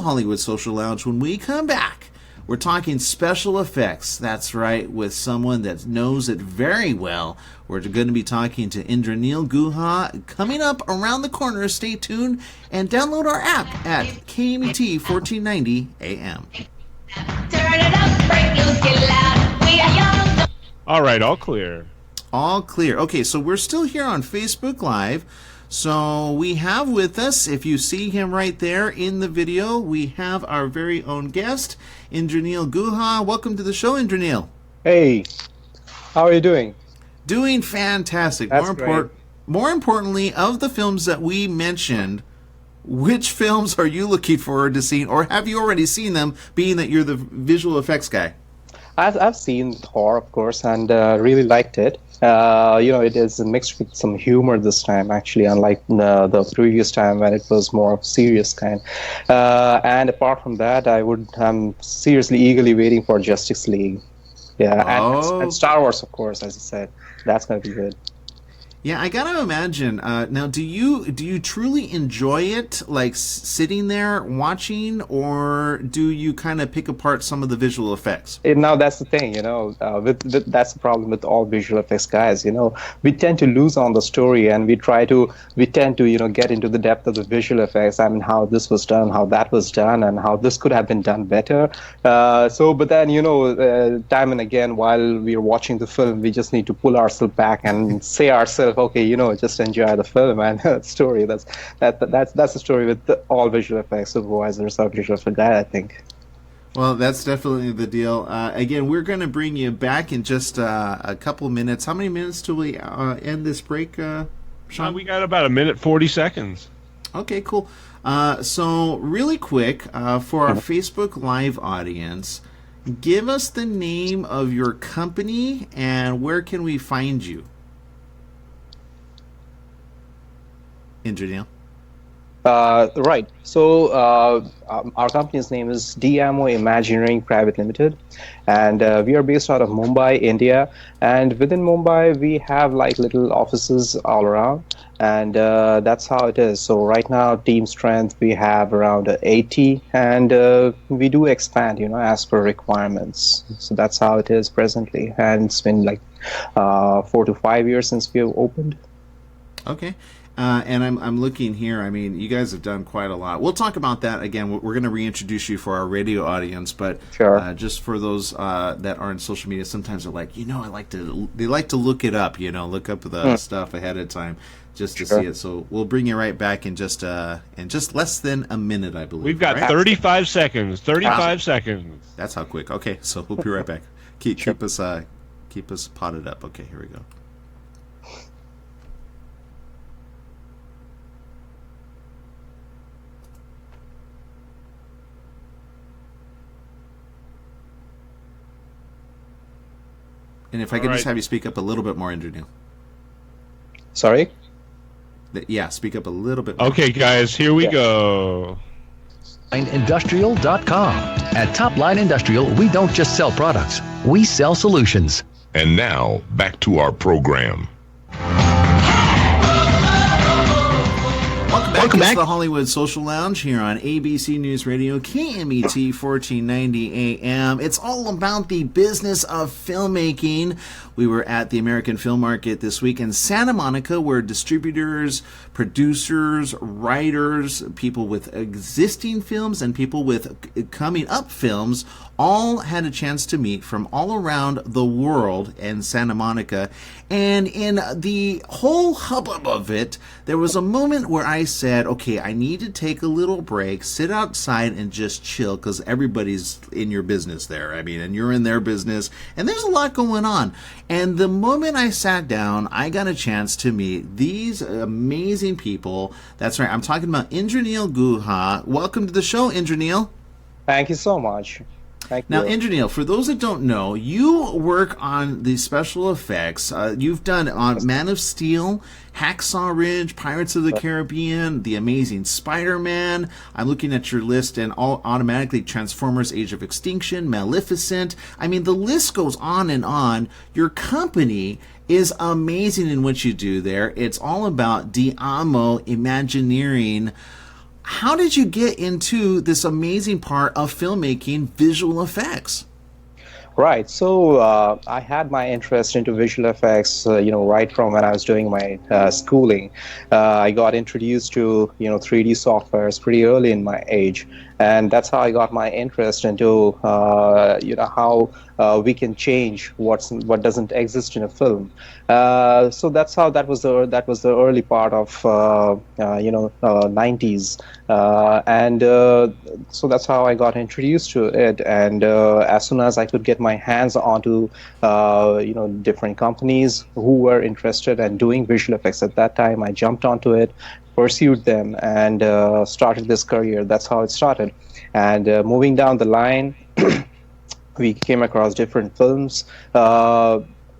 Hollywood Social Lounge. When we come back, we're talking special effects. That's right, with someone that knows it very well. We're going to be talking to Indraneel Guha coming up around the corner. Stay tuned and download our app at KMET 1490 AM. Turn it up, break loose, get loud. We are young. All right, all clear. All clear. Okay, so we're still here on Facebook Live. So we have with us, if you see him right there in the video, we have our very own guest, Indraneel Guha. Welcome to the show, Indraneel. Hey, how are you doing? Doing fantastic. That's great. More importantly, of the films that we mentioned, which films are you looking forward to seeing, or have you already seen them, being that you're the visual effects guy? I've seen Thor, of course, and really liked it. It is mixed with some humor this time, actually, unlike the previous time when it was more of serious kind. And apart from that, I'm seriously eagerly waiting for Justice League. Yeah, and Star Wars, of course, as you said. That's going to be good. Yeah, I gotta imagine. Now, do you truly enjoy it, like sitting there watching, or do you kind of pick apart some of the visual effects? Now that's the thing, that's the problem with all visual effects guys. We tend to lose on the story, and we tend to get into the depth of the visual effects. I mean, how this was done, how that was done, and how this could have been done better. But then time and again, while we are watching the film, we just need to pull ourselves back and say ourselves, okay, just enjoy the film and the story. That's the story with all visual effects supervisors or visual effects guy, I think. Well, that's definitely the deal. Again, we're going to bring you back in just a couple minutes. How many minutes till we end this break, Sean? We got about 1:40 seconds. Okay, cool. So really quick, for our Facebook Live audience, give us the name of your company and where can we find you? Indraneel. Right. So our company's name is DMO Imagineering Private Limited, and we are based out of Mumbai, India. And within Mumbai, we have like little offices all around, and that's how it is. So right now, team strength we have around 80, and we do expand, as per requirements. So that's how it is presently, and it's been like 4 to 5 years since we have opened. Okay. And I'm looking here. I mean, you guys have done quite a lot. We'll talk about that again. We're going to reintroduce you for our radio audience, but sure. Just for those that are in social media, sometimes they're like, they like to look it up. Look up the stuff ahead of time just to see it. So we'll bring you right back in just less than a minute, I believe. We've got 35 seconds. 35 seconds. That's how quick. Okay, so we'll be right back. Keep us potted up. Okay, here we go. And if I could just have you speak up a little bit more, Indraneel. Sorry? Yeah, speak up a little bit more. Okay, guys, here we go. Industrial.com. At Top Line Industrial, we don't just sell products, we sell solutions. And now, back to our program. Welcome back to the Hollywood Social Lounge here on ABC News Radio, KMET 1490 AM. It's all about the business of filmmaking. We were at the American Film Market this week in Santa Monica, where distributors, producers, writers, people with existing films and people with coming up films all had a chance to meet from all around the world in Santa Monica. And in the whole hubbub of it, there was a moment where I said, okay, I need to take a little break, sit outside and just chill, because everybody's in your business there. I mean, and you're in their business, and there's a lot going on. And the moment I sat down, I got a chance to meet these amazing people. That's right, I'm talking about Indraneel Guha. Welcome to the show, Indraneel. Thank you so much. Now, Indraneel, for those that don't know, you work on the special effects. You've done on Man of Steel, Hacksaw Ridge, Pirates of the Caribbean, The Amazing Spider-Man. I'm looking at your list, and automatically Transformers: Age of Extinction, Maleficent. I mean, the list goes on and on. Your company is amazing in what you do there. It's all about DMO Imagineering. How did you get into this amazing part of filmmaking, visual effects? Right. So I had my interest into visual effects, right from when I was doing my schooling. I got introduced to, 3D softwares pretty early in my age, and that's how I got my interest into, how we can change what doesn't exist in a film. So that was the early part of 90s, and so that's how I got introduced to it. And as soon as I could get my hands onto different companies who were interested in doing visual effects at that time, I jumped onto it, pursued them, and started this career. That's how it started. And moving down the line, we came across different films.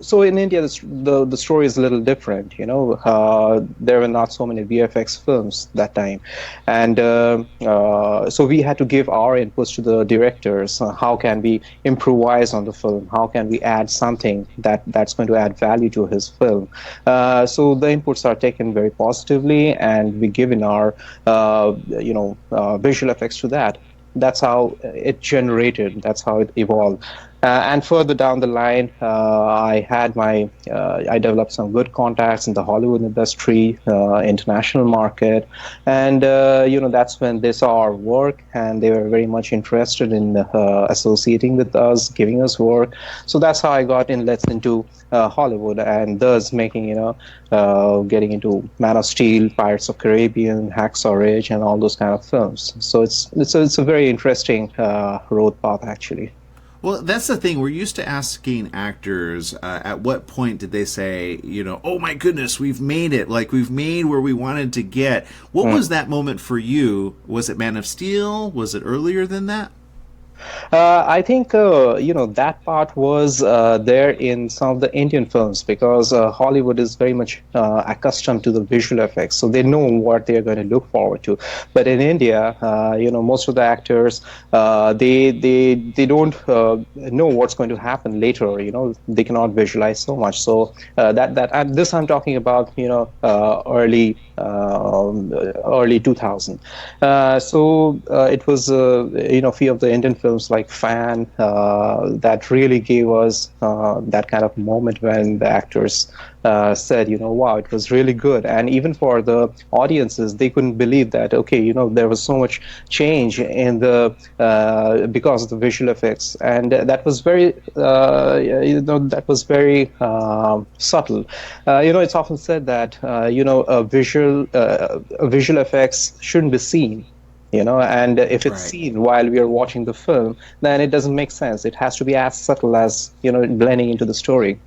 So in India, the story is a little different. There were not so many VFX films that time, and so we had to give our inputs to the directors. How can we improvise on the film? How can we add something that's going to add value to his film? So the inputs are taken very positively, and we give in our visual effects to that. That's how it generated. That's how it evolved. And further down the line, I developed some good contacts in the Hollywood industry, international market, and that's when they saw our work, and they were very much interested in associating with us, giving us work. So that's how I got let into Hollywood, and thus making getting into Man of Steel, Pirates of Caribbean, Hacksaw Ridge, and all those kind of films. So it's a very interesting road path, actually. Well, that's the thing. We're used to asking actors at what point did they say, oh my goodness, we've made it. Like, we've made where we wanted to get. What was that moment for you? Was it Man of Steel? Was it earlier than that? I think that part was there in some of the Indian films, because Hollywood is very much accustomed to the visual effects, so they know what they are going to look forward to. But in India, most of the actors they don't know what's going to happen later. They cannot visualize so much. So this I'm talking about early 2000. So it was few of the Indian films like Fan that really gave us that kind of moment when the actors said, wow, it was really good. And even for the audiences, they couldn't believe that, okay, there was so much change in because of the visual effects. And that was very, subtle. It's often said that, visual effects shouldn't be seen. And if it's seen while we are watching the film, then it doesn't make sense. It has to be as subtle as, blending into the story.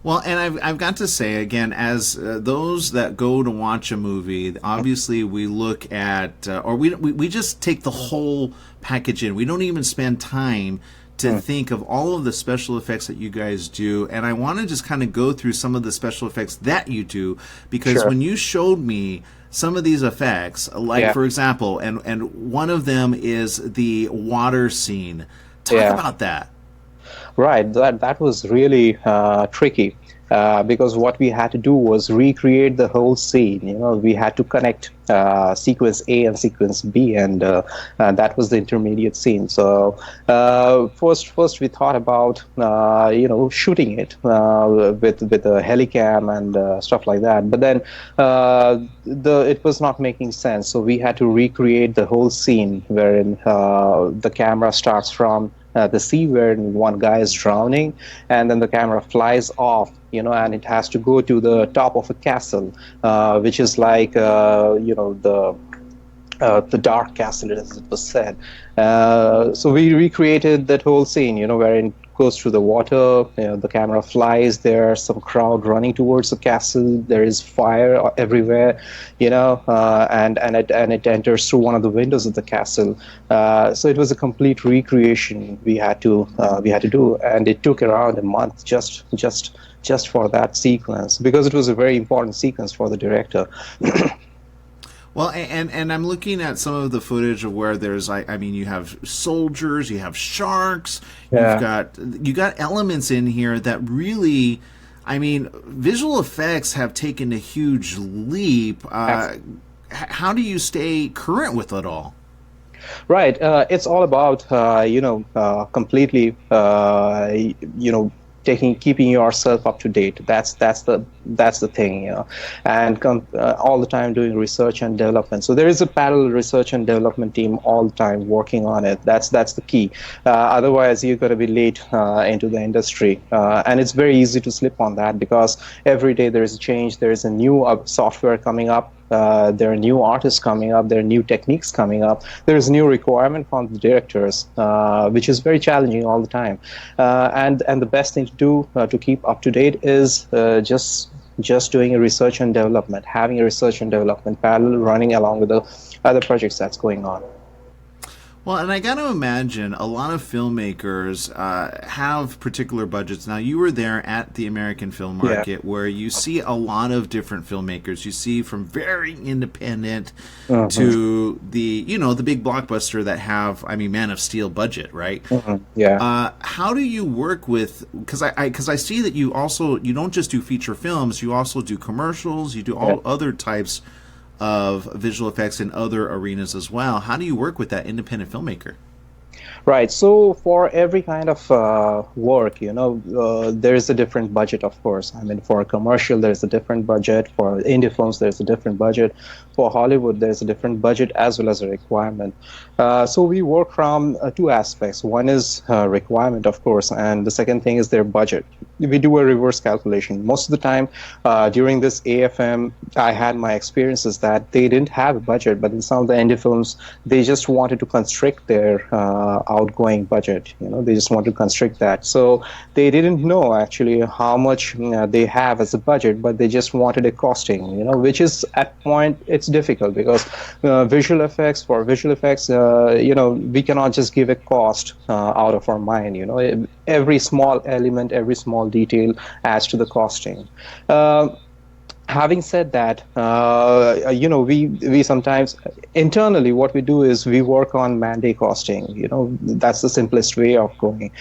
Well, and I've got to say, again, as those that go to watch a movie, obviously we look at, or we just take the whole package in. We don't even spend time to think of all of the special effects that you guys do. And I want to just kind of go through some of the special effects that you do, because when you showed me some of these effects, like for example, and one of them is the water scene. Talk about that. Right, that was really tricky. Because what we had to do was recreate the whole scene. We had to connect sequence A and sequence B, and that was the intermediate scene. So first we thought about shooting it with a helicam and stuff like that. But then it was not making sense. So we had to recreate the whole scene wherein the camera starts from the sea where one guy is drowning, and then the camera flies off, and it has to go to the top of a castle, which is like, the dark castle, as it was said. So we recreated that whole scene, wherein it goes through the water, the camera flies, there are some crowd running towards the castle, there is fire everywhere, and it enters through one of the windows of the castle. So it was a complete recreation we had to do, and it took around a month just for that sequence, because it was a very important sequence for the director. Well, and I'm looking at some of the footage of where there's, I mean, you have soldiers, you have sharks, you got elements in here that really, I mean, visual effects have taken a huge leap. how do you stay current with it all? Right. It's all about completely keeping yourself up to date. That's the thing, and all the time doing research and development. So there is a parallel research and development team all the time working on it. That's the key. Otherwise, you're going to be late into the industry, and it's very easy to slip on that because every day there is a change. There is a new software coming up. There are new artists coming up. There are new techniques coming up. There is new requirement from the directors, which is very challenging all the time. And the best thing to do to keep up to date is just doing a research and development, having a research and development parallel running along with the other projects that's going on. Well, and I got to imagine a lot of filmmakers have particular budgets. Now, you were there at the American film market where you see a lot of different filmmakers. You see from very independent to the big blockbuster that have, Man of Steel budget, right? Yeah. How do you work with, because I see that you don't just do feature films, you also do commercials, you do all other types of visual effects in other arenas as well. How do you work with that independent filmmaker? Right. So for every kind of work, there is a different budget, of course. For a commercial, there's a different budget. For indie films, there's a different budget. For Hollywood, there's a different budget as well as a requirement. So we work from two aspects. One is requirement, of course, and the second thing is their budget. We do a reverse calculation. Most of the time during this AFM, I had my experiences that they didn't have a budget, but in some of the indie films, they just wanted to constrict their outgoing budget. They just want to constrict that. So they didn't know actually how much they have as a budget, but they just wanted a costing, which is at point it's difficult because visual effects, we cannot just give a cost out of our mind. Every small element, every small detail adds to the costing. Having said that, we sometimes internally what we do is we work on man-day costing. That's the simplest way of going.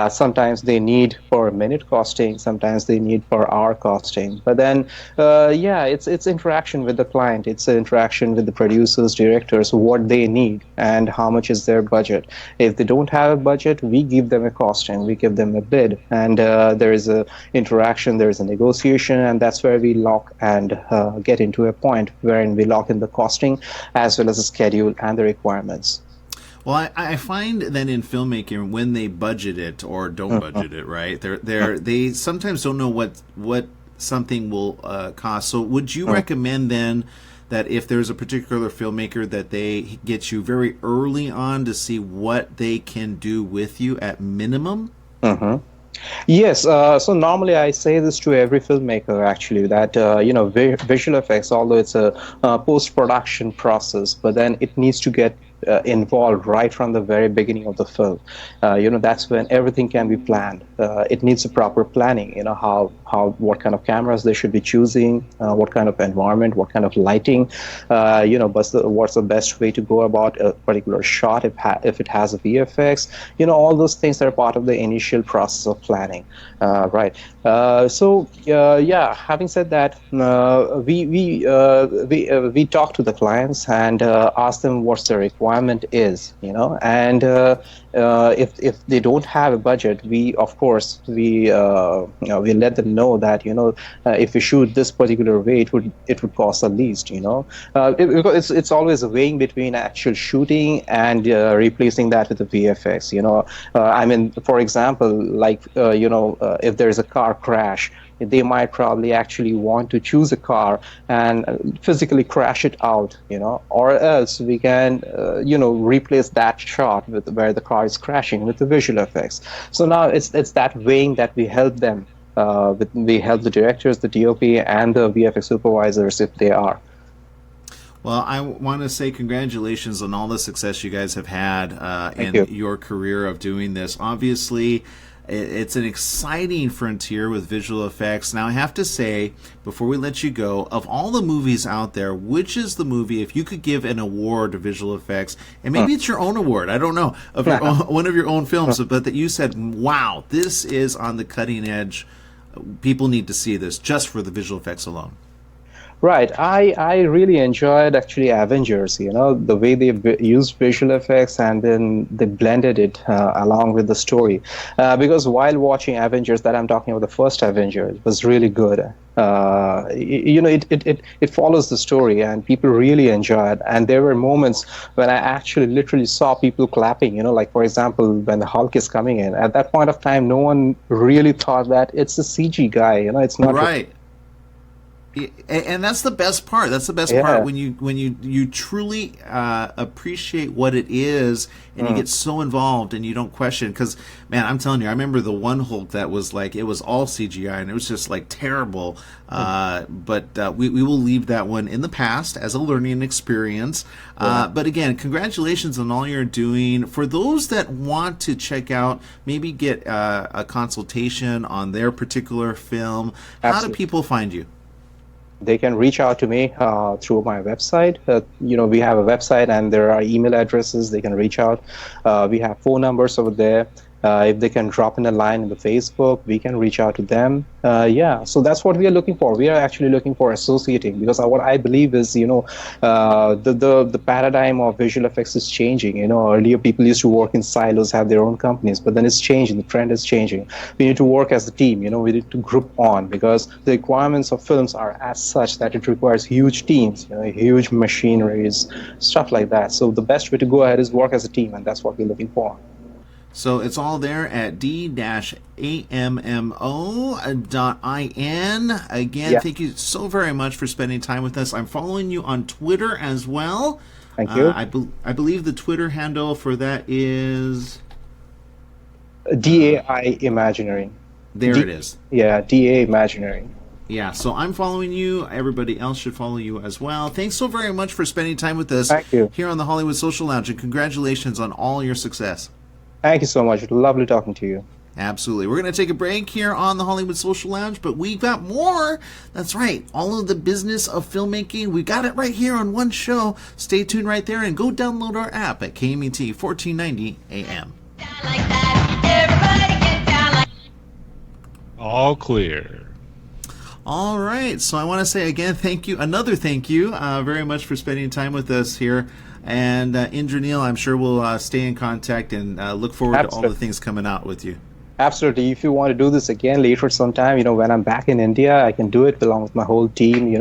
Sometimes they need per minute costing, sometimes they need per hour costing. But then, it's interaction with the client, it's interaction with the producers, directors, what they need and how much is their budget. If they don't have a budget, we give them a costing, we give them a bid, and there is a interaction, there is a negotiation, and that's where we lock and get into a point wherein we lock in the costing as well as the schedule and the requirements. Well, I find that in filmmaking, when they budget it or don't budget it, right, they sometimes don't know what something will cost. So would you recommend then that if there's a particular filmmaker that they get you very early on to see what they can do with you at minimum? Yes, so normally I say this to every filmmaker actually that visual effects, although it's a post-production process, but then it needs to get involved right from the very beginning of the film. That's when everything can be planned. It needs a proper planning. What kind of cameras they should be choosing, what kind of environment, what kind of lighting. What's the best way to go about a particular shot if it has a VFX. All those things are part of the initial process of planning. Right. Having said that, we talk to the clients and ask them what's their requirement is, and if they don't have a budget, we of course we let them know that if we shoot this particular way, it would cost the least. It's always a weighing between actual shooting and replacing that with the VFX. For example, like if there is a car crash, they might probably actually want to choose a car and physically crash it out, or else we can, replace that shot with where the car is crashing with the visual effects. So now it's that weighing that we help them. We help the directors, the DOP, and the VFX supervisors if they are. Well, I want to say congratulations on all the success you guys have had in your career of doing this. Obviously, it's an exciting frontier with visual effects. Now, I have to say, before we let you go, of all the movies out there, which is the movie, if you could give an award to visual effects, and maybe it's your own award, I don't know, of your own, one of your own films, but that you said, wow, this is on the cutting edge, people need to see this just for the visual effects alone? Right. I really enjoyed actually Avengers, the way they used visual effects and then they blended it along with the story. Because while watching Avengers, that I'm talking about the first Avengers, was really good. It follows the story and people really enjoy it. And there were moments when I actually literally saw people clapping, like for example, when the Hulk is coming in. At that point of time, no one really thought that it's a CG guy, it's not. Right. And that's the best part. That's the best Yeah. part when you truly appreciate what it is, and you get so involved and you don't question. Because man, I'm telling you, I remember the one Hulk that was like it was all CGI and it was just like terrible. But we will leave that one in the past as a learning experience. But again, congratulations on all you're doing. For those that want to check out, maybe get a consultation on their particular film, how do Absolutely. people find you? They can reach out to me through my website. We have a website and there are email addresses. They can reach out. We have phone numbers over there. If they can drop in a line in the Facebook, we can reach out to them. So that's what we are looking for. We are actually looking for associating because what I believe is, the paradigm of visual effects is changing. Earlier people used to work in silos, have their own companies, but then it's changing. The trend is changing. We need to work as a team. We need to group on because the requirements of films are as such that it requires huge teams, huge machineries, stuff like that. So the best way to go ahead is work as a team, and that's what we're looking for. So it's all there at d-ammo.in. Again, Yeah. thank you so very much for spending time with us. I'm following you on Twitter as well. Thank you. I believe the Twitter handle for that is... DAI Imaginary. There it is. Yeah, DA Imaginary. Yeah, so I'm following you. Everybody else should follow you as well. Thanks so very much for spending time with us Thank you. here on the Hollywood Social Lounge, and congratulations on all your success. Thank you so much. Lovely talking to you. Absolutely. We're going to take a break here on the Hollywood Social Lounge, but we've got more. That's right. All of the business of filmmaking. We got it right here on one show. Stay tuned right there and go download our app at KMET 1490 AM. Like that. Everybody get down like All clear. All right. So I want to say again, thank you. Another thank you very much for spending time with us here. And Indraneel, I'm sure we'll stay in contact and look forward to all Absolutely. the things coming out with you. Absolutely. If you want to do this again later sometime, when I'm back in India, I can do it along with my whole team,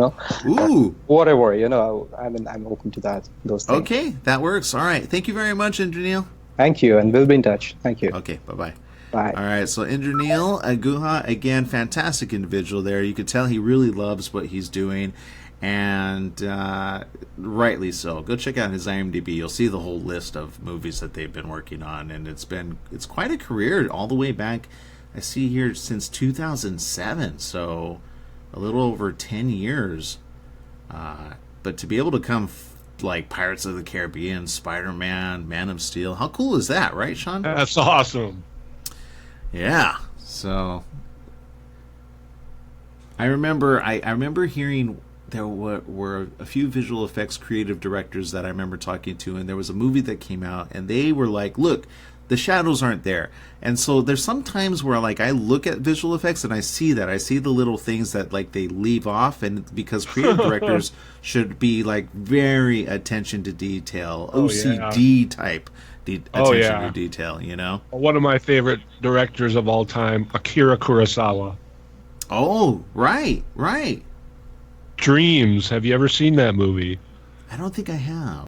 Ooh. whatever, I'm open to those things. Okay. That works. All right. Thank you very much, Indraneel. Thank you, and we'll be in touch. Thank you. Okay. Bye-bye. Bye. All right, so Indraneel Guha, again, fantastic individual there. You could tell he really loves what he's doing, and rightly so. Go check out his IMDb. You'll see the whole list of movies that they've been working on, and it's quite a career all the way back. I see here since 2007, so a little over 10 years. But to be able to come like Pirates of the Caribbean, Spider-Man, Man of Steel, how cool is that, right, Sean? That's awesome. Yeah. So I remember hearing there were a few visual effects creative directors that I remember talking to, and there was a movie that came out and they were like, look, the shadows aren't there. And so there's some times where like I look at visual effects and I see the little things that like they leave off, and because creative directors should be like very attention to detail, Oh, OCD type Oh, attention yeah. to detail, One of my favorite directors of all time, Akira Kurosawa. Oh, right. Dreams. Have you ever seen that movie? I don't think I have.